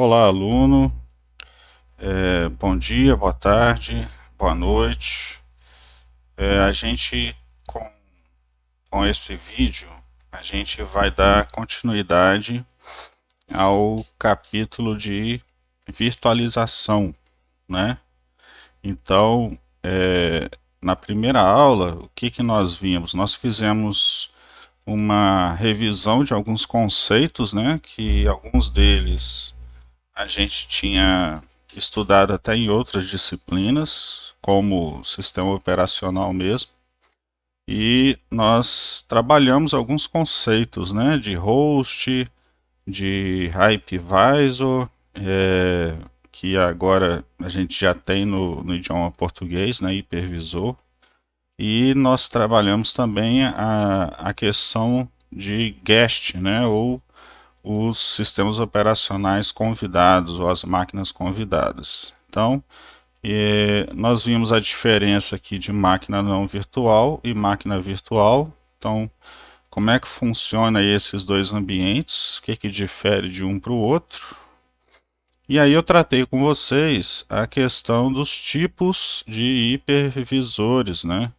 Olá, aluno. Bom dia, boa tarde, boa noite. A gente, com, com esse vídeo, a gente vai dar continuidade ao capítulo de virtualização, né? Então, na primeira aula, o que que nós vimos? Nós fizemos uma revisão de alguns conceitos, né? Que alguns deles a gente tinha estudado até em outras disciplinas, como sistema operacional mesmo, e nós trabalhamos alguns conceitos, né, de host, de hypervisor, que agora a gente já tem no idioma português, né, hipervisor, e nós trabalhamos também a questão de guest, né, ou os sistemas operacionais convidados ou as máquinas convidadas. Então, nós vimos a diferença aqui de máquina não virtual e máquina virtual. Então, como é que funciona esses dois ambientes? O que que difere de um para o outro? E aí eu tratei com vocês a questão dos tipos de hipervisores, né?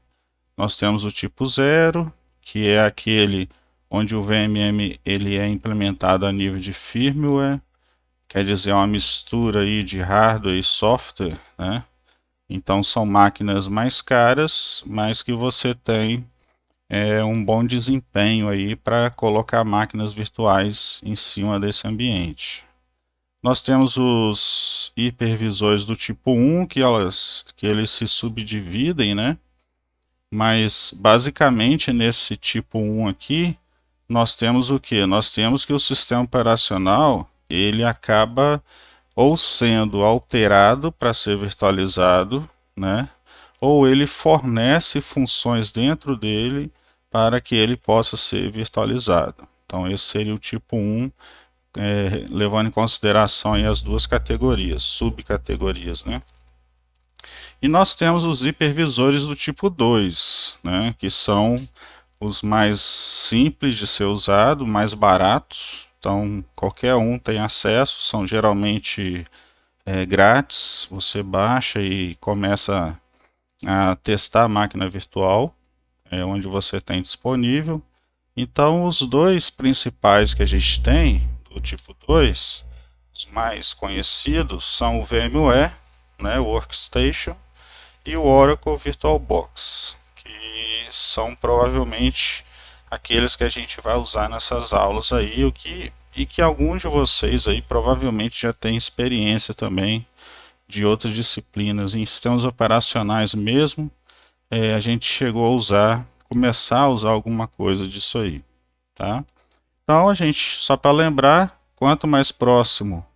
Nós temos o tipo 0, que é aquele onde o VMM ele é implementado a nível de firmware, quer dizer, é uma mistura aí de hardware e software, né? Então são máquinas mais caras, mas que você tem um bom desempenho aí para colocar máquinas virtuais em cima desse ambiente. Nós temos os hipervisores do tipo 1, que eles se subdividem, né? Mas basicamente nesse tipo 1 aqui, nós temos o que? Nós temos que o sistema operacional ele acaba ou sendo alterado para ser virtualizado, né? Ou ele fornece funções dentro dele para que ele possa ser virtualizado. Então esse seria o tipo 1, levando em consideração aí as duas categorias, subcategorias, né? E nós temos os hipervisores do tipo 2, né? Que são os mais simples de ser usado, mais baratos, então qualquer um tem acesso, são geralmente grátis, você baixa e começa a testar a máquina virtual, onde você tem disponível. Então os dois principais que a gente tem, do tipo 2, os mais conhecidos, são o VMware, né, o Workstation, e o Oracle VirtualBox, que são provavelmente aqueles que a gente vai usar nessas aulas aí, e que alguns de vocês aí provavelmente já têm experiência também de outras disciplinas. Em sistemas operacionais mesmo, a gente chegou a usar, começar a usar alguma coisa disso aí, tá? Então a gente, só para lembrar, quanto mais próximo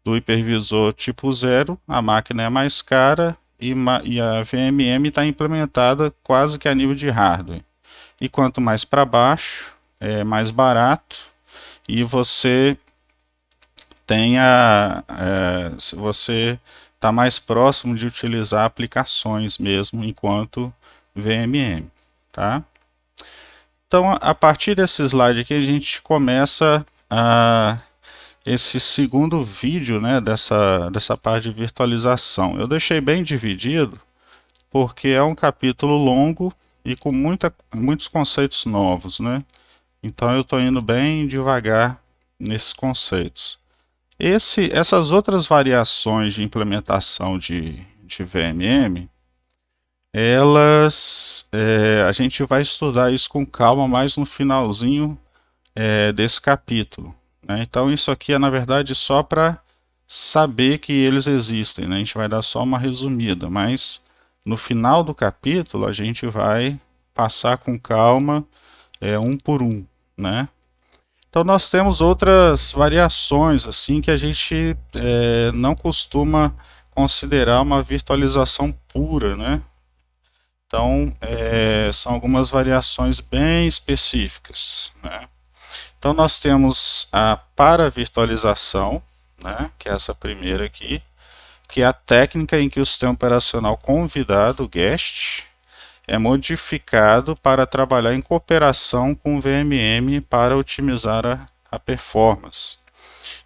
do hipervisor tipo 0, a máquina é mais cara e a VMM está implementada quase que a nível de hardware. E quanto mais para baixo, é mais barato e você você está mais próximo de utilizar aplicações mesmo enquanto VMM, tá? Então, a partir desse slide aqui, a gente começa esse segundo vídeo, né, dessa parte de virtualização. Eu deixei bem dividido, porque é um capítulo longo e com muitos conceitos novos, né? Então eu estou indo bem devagar nesses conceitos. Essas outras variações de implementação de VMM, a gente vai estudar isso com calma mais no finalzinho desse capítulo, né? Então isso aqui é na verdade só para saber que eles existem, né? A gente vai dar só uma resumida, mas no final do capítulo a gente vai passar com calma um por um, né? Então nós temos outras variações assim que a gente não costuma considerar uma virtualização pura, né? Então são algumas variações bem específicas, né? Então nós temos a paravirtualização, né, que é essa primeira aqui, que é a técnica em que o sistema operacional convidado, o guest, é modificado para trabalhar em cooperação com o VMM para otimizar a performance.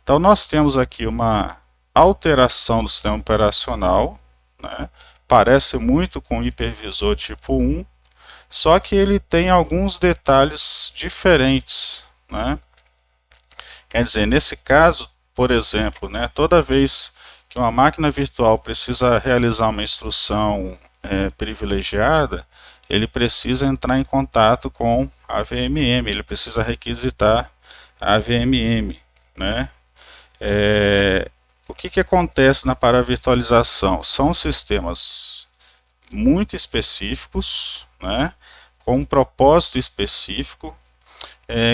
Então nós temos aqui uma alteração do sistema operacional, né? Parece muito com o hipervisor tipo 1, só que ele tem alguns detalhes diferentes, né? Quer dizer, nesse caso, por exemplo, né, toda vez que uma máquina virtual precisa realizar uma instrução privilegiada, ele precisa entrar em contato com a VMM, ele precisa requisitar a VMM, né? O que acontece na paravirtualização? São sistemas muito específicos, né, com um propósito específico.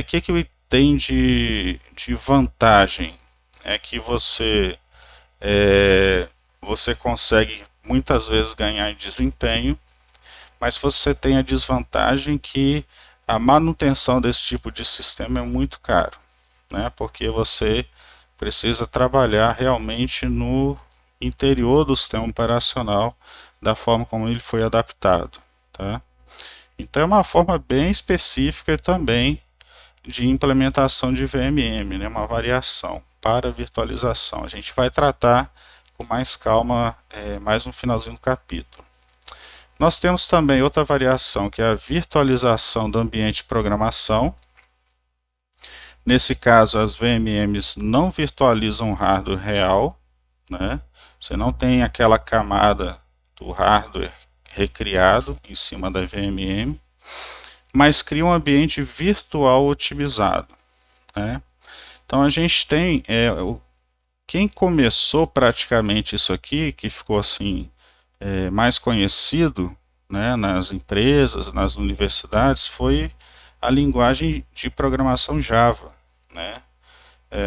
Que tem de vantagem? É que você consegue muitas vezes ganhar em desempenho, mas você tem a desvantagem que a manutenção desse tipo de sistema é muito caro, né? Porque você precisa trabalhar realmente no interior do sistema operacional da forma como ele foi adaptado, tá? Então é uma forma bem específica também de implementação de VMM, né? Uma variação para virtualização. A gente vai tratar com mais calma mais no finalzinho do capítulo. Nós temos também outra variação, que é a virtualização do ambiente de programação. Nesse caso, as VMMs não virtualizam o hardware real, né? Você não tem aquela camada do hardware recriado em cima da VMM, mas cria um ambiente virtual otimizado, né? Então a gente tem quem começou praticamente isso aqui, que ficou assim mais conhecido, né, nas empresas, nas universidades, foi a linguagem de programação Java, né?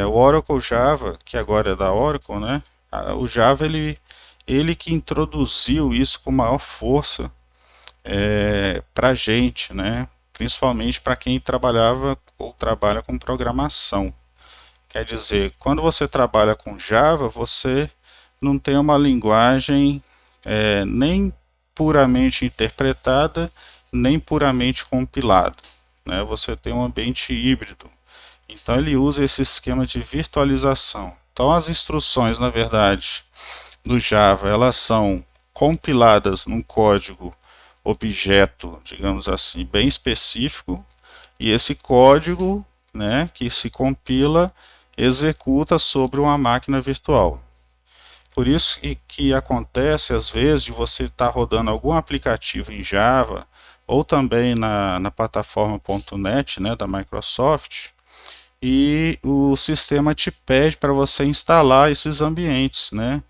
O Oracle Java, que agora é da Oracle, né? O Java ele que introduziu isso com maior força para a gente, né? Principalmente para quem trabalhava ou trabalha com programação. Quer dizer, quando você trabalha com Java, você não tem uma linguagem nem puramente interpretada, nem puramente compilada, né? Você tem um ambiente híbrido. Então ele usa esse esquema de virtualização. Então as instruções, na verdade, do Java, elas são compiladas num código objeto, digamos assim, bem específico, e esse código, né, que se compila, executa sobre uma máquina virtual. Por isso que acontece, às vezes, de você estar rodando algum aplicativo em Java, ou também na plataforma .NET, né, da Microsoft, e o sistema te pede para você instalar esses ambientes, né?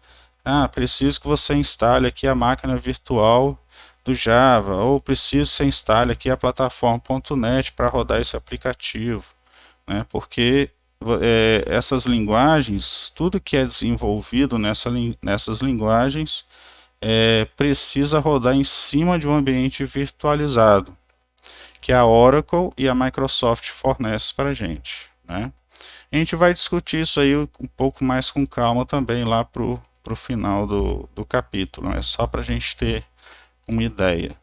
Ah, preciso que você instale aqui a máquina virtual do Java, ou preciso que você instale aqui a plataforma .NET para rodar esse aplicativo, né? Porque essas linguagens, tudo que é desenvolvido nessas linguagens, precisa rodar em cima de um ambiente virtualizado, que a Oracle e a Microsoft fornecem para a gente, né? A gente vai discutir isso aí um pouco mais com calma também lá para o final do capítulo, é só para a gente ter uma ideia.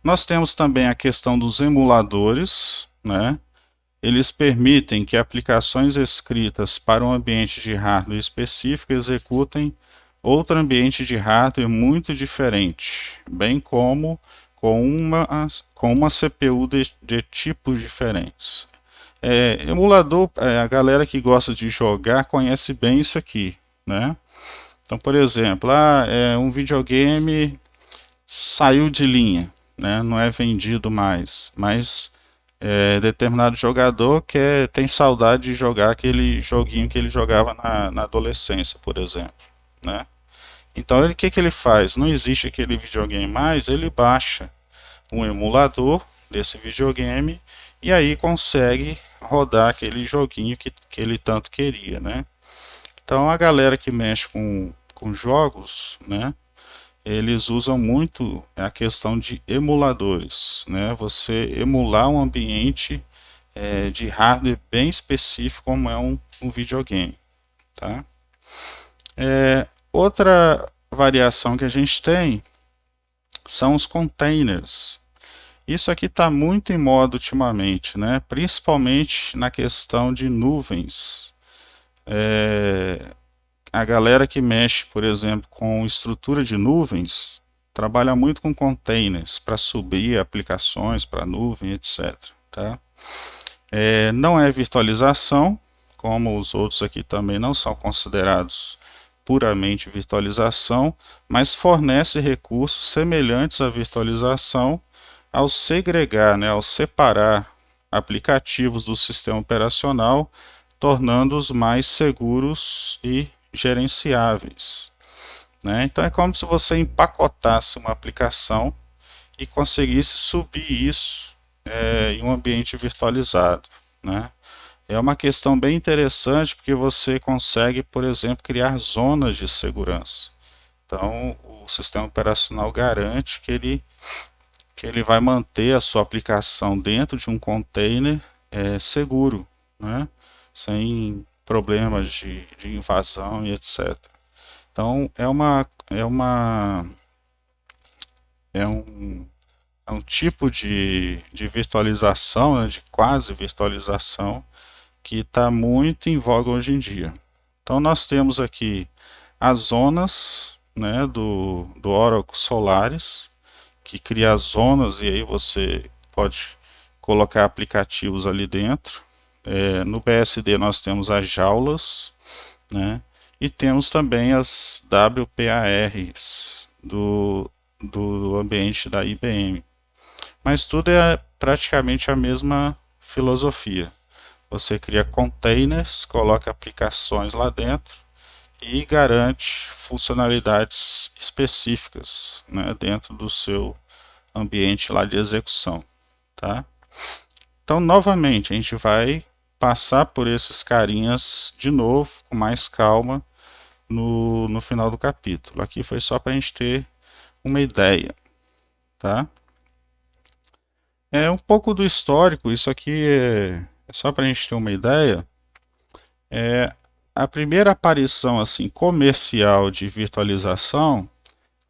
Nós temos também a questão dos emuladores, né? Eles permitem que aplicações escritas para um ambiente de hardware específico executem outro ambiente de hardware muito diferente, bem como com uma CPU de tipos diferentes. Emulador, a galera que gosta de jogar conhece bem isso aqui, né? Então, por exemplo, um videogame saiu de linha, né? Não é vendido mais, mas determinado jogador tem saudade de jogar aquele joguinho que ele jogava na adolescência, por exemplo, né? Então, o que ele faz? Não existe aquele videogame mais, ele baixa um emulador desse videogame e aí consegue rodar aquele joguinho que ele tanto queria, né? Então a galera que mexe com jogos, né? Eles usam muito a questão de emuladores, né? Você emular um ambiente de hardware bem específico como é um videogame, tá? Outra variação que a gente tem são os containers. Isso aqui está muito em moda ultimamente, né? Principalmente na questão de nuvens. A galera que mexe, por exemplo, com estrutura de nuvens, trabalha muito com containers para subir aplicações para nuvem, etc. Tá? Não é virtualização, como os outros aqui também não são considerados puramente virtualização, mas fornece recursos semelhantes à virtualização ao segregar, né, ao separar aplicativos do sistema operacional, tornando-os mais seguros e gerenciáveis. Né? Então é como se você empacotasse uma aplicação e conseguisse subir isso em um ambiente virtualizado. Né? É uma questão bem interessante porque você consegue, por exemplo, criar zonas de segurança. Então, o sistema operacional garante que ele vai manter a sua aplicação dentro de um container seguro, né? Sem problemas de invasão e etc. Então, é um, é um tipo de virtualização, né, de quase virtualização, que está muito em voga hoje em dia. Então nós temos aqui as zonas, né, do Oracle Solaris, que cria as zonas e aí você pode colocar aplicativos ali dentro. No BSD nós temos as jaulas, né, e temos também as WPARs do ambiente da IBM. Mas tudo é praticamente a mesma filosofia. Você cria containers, coloca aplicações lá dentro e garante funcionalidades específicas, né, dentro do seu ambiente lá de execução. Tá? Então, novamente, a gente vai passar por esses carinhas de novo, com mais calma, no final do capítulo. Aqui foi só para a gente ter uma ideia. Tá? É um pouco do histórico, isso aqui é só para a gente ter uma ideia. A primeira aparição assim comercial de virtualização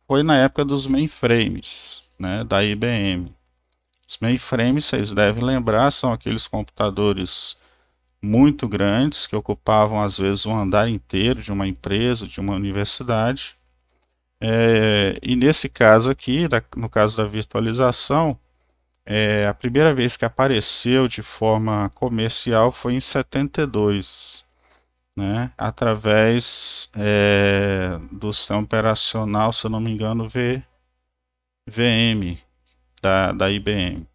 foi na época dos mainframes, né, da IBM. Os mainframes, vocês devem lembrar, são aqueles computadores muito grandes que ocupavam às vezes um andar inteiro de uma empresa, de uma universidade. E nesse caso aqui, no caso da virtualização, a primeira vez que apareceu de forma comercial foi em 72, né, através do sistema operacional, se eu não me engano, VM da IBM.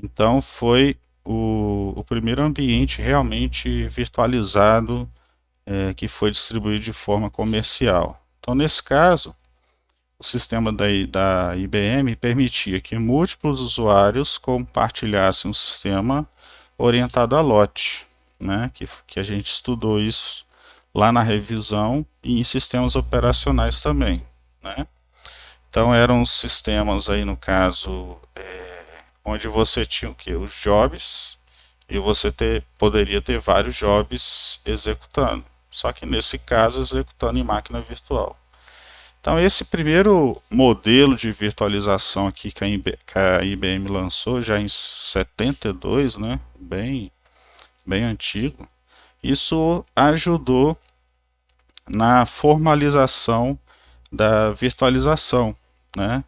Então foi o primeiro ambiente realmente virtualizado que foi distribuído de forma comercial. Então, nesse caso, o sistema da IBM permitia que múltiplos usuários compartilhassem um sistema orientado a lote, né? Que a gente estudou isso lá na revisão e em sistemas operacionais também. Né? Então eram sistemas aí no caso onde você tinha o que? Os jobs e você poderia ter vários jobs executando. Só que nesse caso executando em máquina virtual. Então esse primeiro modelo de virtualização aqui que a IBM lançou já em 72, né? Bem antigo. Isso ajudou na formalização da virtualização, né?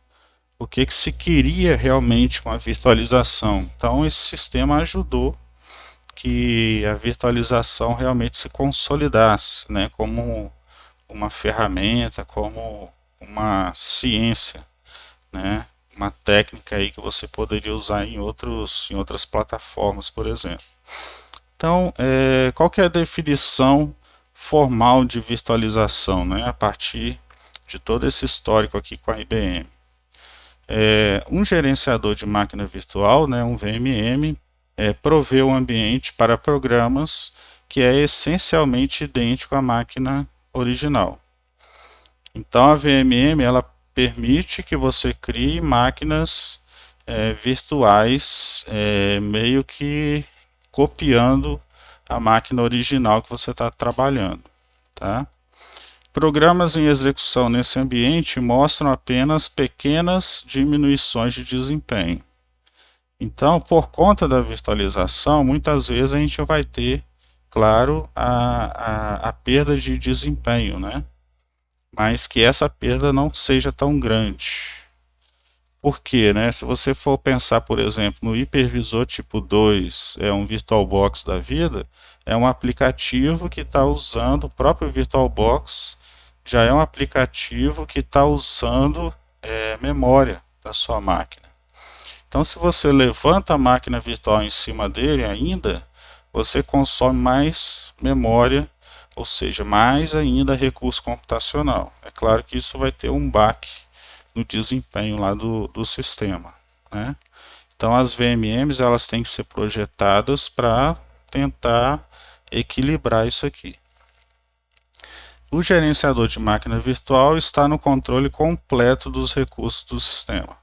O que se queria realmente com a virtualização. Então esse sistema ajudou que a virtualização realmente se consolidasse, né, como uma ferramenta, como uma ciência, né, uma técnica aí que você poderia usar em outras plataformas, por exemplo. Então, qual que é a definição formal de virtualização, né, a partir de todo esse histórico aqui com a IBM? Um gerenciador de máquina virtual, né, um VMM, provê um ambiente para programas que é essencialmente idêntico à máquina original. Então a VMM ela permite que você crie máquinas virtuais, meio que copiando a máquina original que você está trabalhando. Tá? Programas em execução nesse ambiente mostram apenas pequenas diminuições de desempenho. Então, por conta da virtualização, muitas vezes a gente vai ter claro, a perda de desempenho, né? Mas que essa perda não seja tão grande. Por quê, né? Se você for pensar, por exemplo, no hipervisor tipo 2, é um VirtualBox da vida, é um aplicativo que está usando, o próprio VirtualBox já é um aplicativo que está usando memória da sua máquina. Então, se você levanta a máquina virtual em cima dele ainda, você consome mais memória, ou seja, mais ainda recurso computacional. É claro que isso vai ter um baque no desempenho lá do sistema, né? Então, as VMMs elas têm que ser projetadas para tentar equilibrar isso aqui. O gerenciador de máquina virtual está no controle completo dos recursos do sistema.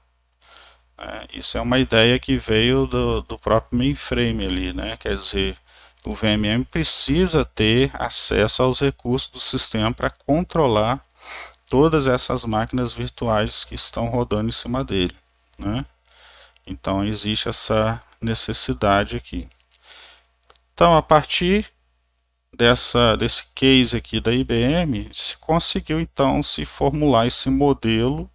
Isso é uma ideia que veio do próprio mainframe ali, né? Quer dizer, o VMM precisa ter acesso aos recursos do sistema para controlar todas essas máquinas virtuais que estão rodando em cima dele, né? Então existe essa necessidade aqui. Então, a partir desse case aqui da IBM, se conseguiu então se formular esse modelo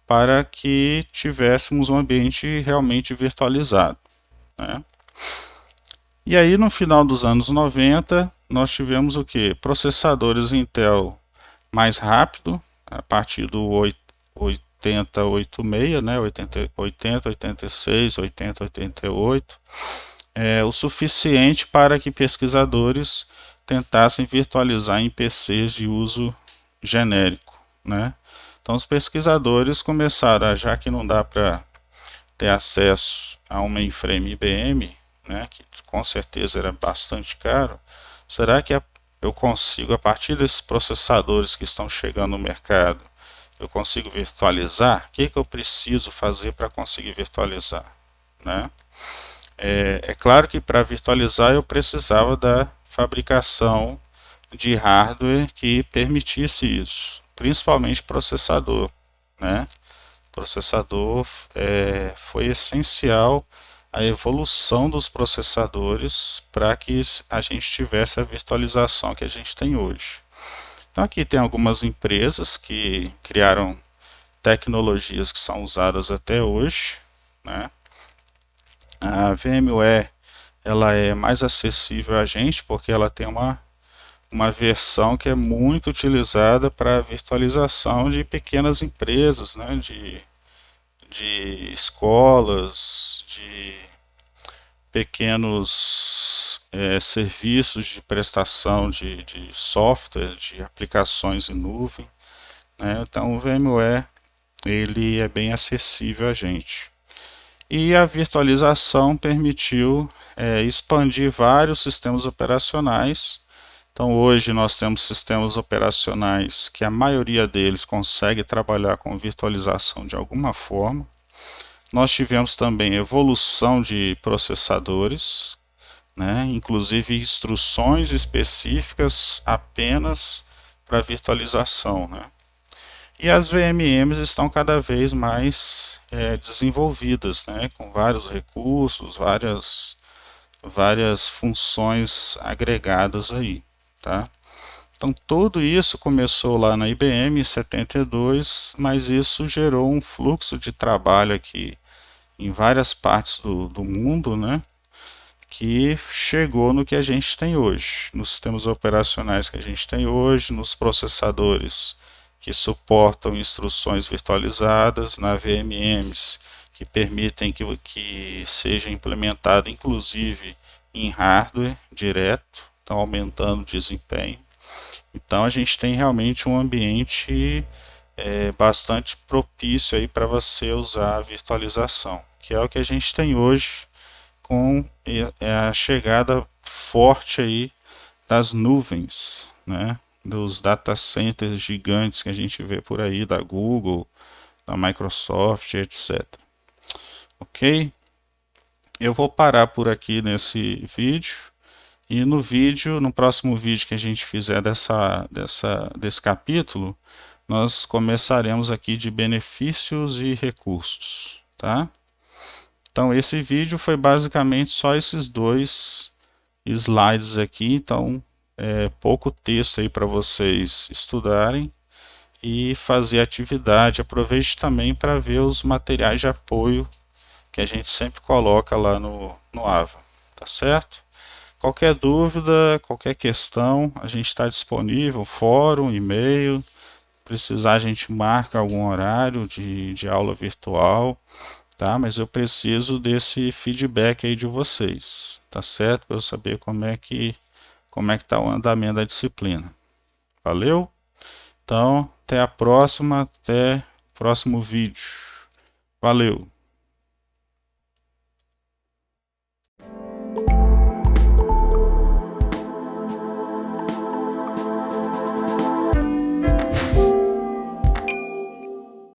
para que tivéssemos um ambiente realmente virtualizado, né? E aí no final dos anos 90 nós tivemos o que? Processadores Intel mais rápido, a partir do 8086, né? 80, 86, 80, 88, o suficiente para que pesquisadores tentassem virtualizar em PCs de uso genérico, né? Então os pesquisadores começaram, já que não dá para ter acesso a um mainframe IBM, né, que com certeza era bastante caro, será que eu consigo, a partir desses processadores que estão chegando no mercado, eu consigo virtualizar? O que eu preciso fazer para conseguir virtualizar, né? É claro que para virtualizar eu precisava da fabricação de hardware que permitisse isso, principalmente processador, né? Processador foi essencial a evolução dos processadores para que a gente tivesse a virtualização que a gente tem hoje. Então aqui tem algumas empresas que criaram tecnologias que são usadas até hoje, né? A VMware ela é mais acessível a gente porque ela tem uma versão que é muito utilizada para virtualização de pequenas empresas, né? De escolas, de pequenos serviços de prestação de software, de aplicações em nuvem, né? Então o VMware ele é bem acessível a gente. E a virtualização permitiu expandir vários sistemas operacionais. Então hoje nós temos sistemas operacionais que a maioria deles consegue trabalhar com virtualização de alguma forma. Nós tivemos também evolução de processadores, né? Inclusive instruções específicas apenas para virtualização, né? E as VMMs estão cada vez mais desenvolvidas, né? Com vários recursos, várias funções agregadas aí, tá? Então tudo isso começou lá na IBM em 72, mas isso gerou um fluxo de trabalho aqui em várias partes do mundo, né? Que chegou no que a gente tem hoje, nos sistemas operacionais que a gente tem hoje, nos processadores que suportam instruções virtualizadas, na VMMs que permitem que seja implementado inclusive em hardware direto, então aumentando o desempenho. Então a gente tem realmente um ambiente bastante propício aí para você usar a virtualização, que é o que a gente tem hoje com a chegada forte aí das nuvens, né? Dos data centers gigantes que a gente vê por aí, da Google, da Microsoft, etc. Ok? Eu vou parar por aqui nesse vídeo. E no próximo vídeo que a gente fizer desse capítulo, nós começaremos aqui de benefícios e recursos, tá? Então esse vídeo foi basicamente só esses dois slides aqui, então pouco texto aí para vocês estudarem e fazer atividade. Aproveite também para ver os materiais de apoio que a gente sempre coloca lá no AVA, tá certo? Qualquer dúvida, qualquer questão, a gente está disponível, fórum, e-mail, precisar a gente marca algum horário de aula virtual, tá? Mas eu preciso desse feedback aí de vocês, tá certo? Para eu saber como é que tá o andamento da disciplina. Valeu? Então, até a próxima, até o próximo vídeo. Valeu!